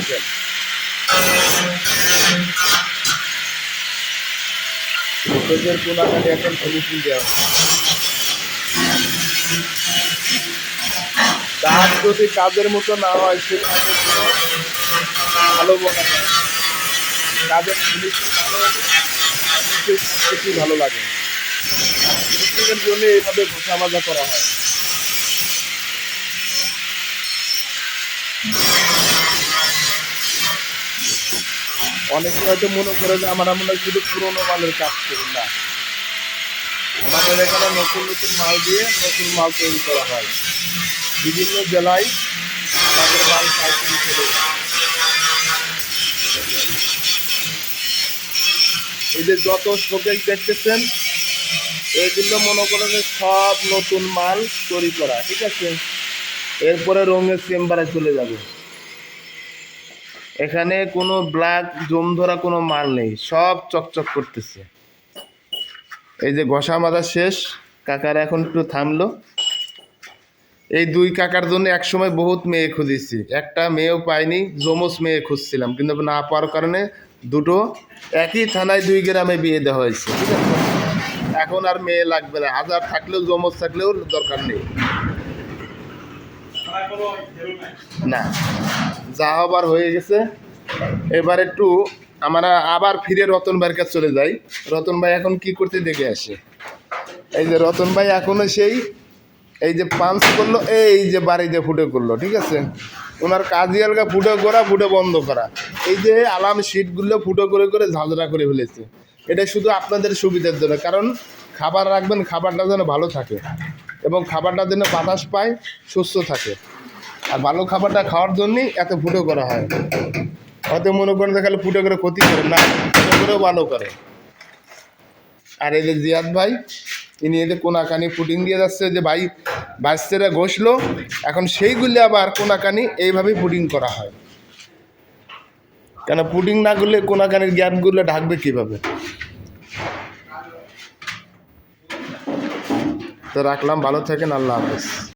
দেখেন শোকেজের কোনাকানি এখন ফিনিশিং দেওয়া কাজ যদি কাজের মতো না হয় সে কাজের কোনো ভালো মনে হয় কাজের ফিনিশিং ভালো হবে সবকিছুই ভালো লাগে ফিনিশিংয়ের জন্য এইভাবে ঘষা মাজা করা হয়। অনেকে হয়তো মনে করে যে আমরা মনে হয় শুধু পুরোনো মালের কাজ করি না, আমাদের এখানে নতুন নতুন মাল দিয়ে নতুন মাল তৈরি করা হয়। বিভিন্ন জেলায় তাদের মাল পাইকারি চলে যায়। এই যে যত শোকেস দেখতেছেন এগুলো মনে করেন সব নতুন মাল তৈরি করা, ঠিক আছে। এরপরে রঙের চেম্বারে চলে যাবে। এখানে কোনো ব্ল্যাক জম ধরা কোনো মাল নেই, সব চকচক করতেছে। এই যে ঘষা মাজা শেষ, কাকার এখন একটু থামলো। এই দুই কাকার জন্য একসময় বহুত মেয়ে খুঁজেছি, একটা মেয়েও পাইনি, যমজ মেয়ে খুঁজছিলাম, কিন্তু না পাওয়ার কারণে দুটো একই থানায় 2 গ্রামে বিয়ে দেওয়া হয়েছে, ঠিক আছে। এখন আর মেয়ে লাগবে না, হাজার থাকলেও যমজ থাকলেও দরকার নেই। না, যা হবার হয়ে গেছে। এবার একটু আমরা আবার ফিরে রতন ভাইয়ের কাছে চলে যাই। রতন ভাই এখন কি করতে দেখে আসে। এই যে রতন ভাই এখনো সেই এই যে পাঞ্চ করলো, এই যে বাড়িতে ফুটে করলো, ঠিক আছে। ওনার কাজই আলগা, ফুটো করা, ফুটো বন্ধ করা। এই যে আলাম শিটগুলো ফুটো করে করে ঝাঁঝরা করে ফেলেছে। এটা শুধু আপনাদের সুবিধার জন্য, কারণ খাবার রাখবেন, খাবারটা যেন ভালো থাকে এবং খাবারটা যেন বাতাস পায়, সুস্থ থাকে। আর ভালো খাবারটা খাওয়ার জন্যই এত ফুটো করা হয়। হয়তো মনে করেন যে খালি ফুটো করে ক্ষতি করে না, ফুটো করেও ভালো করে। আর এই যে জিয়াদ ভাই, ইনি এদের কোনাকানি পুডিং দিয়ে যাচ্ছে। যে ভাই বাচ্চারা ঘষলো, এখন সেইগুলি আবার কোনাকানি এইভাবেই পুডিং করা হয়। কেন পুডিং না করলে কোনাকানির গ্যাপগুলো ঢাকবে কীভাবে। তো রাখলাম, ভালো থাকেন, আল্লাহ হাফেজ।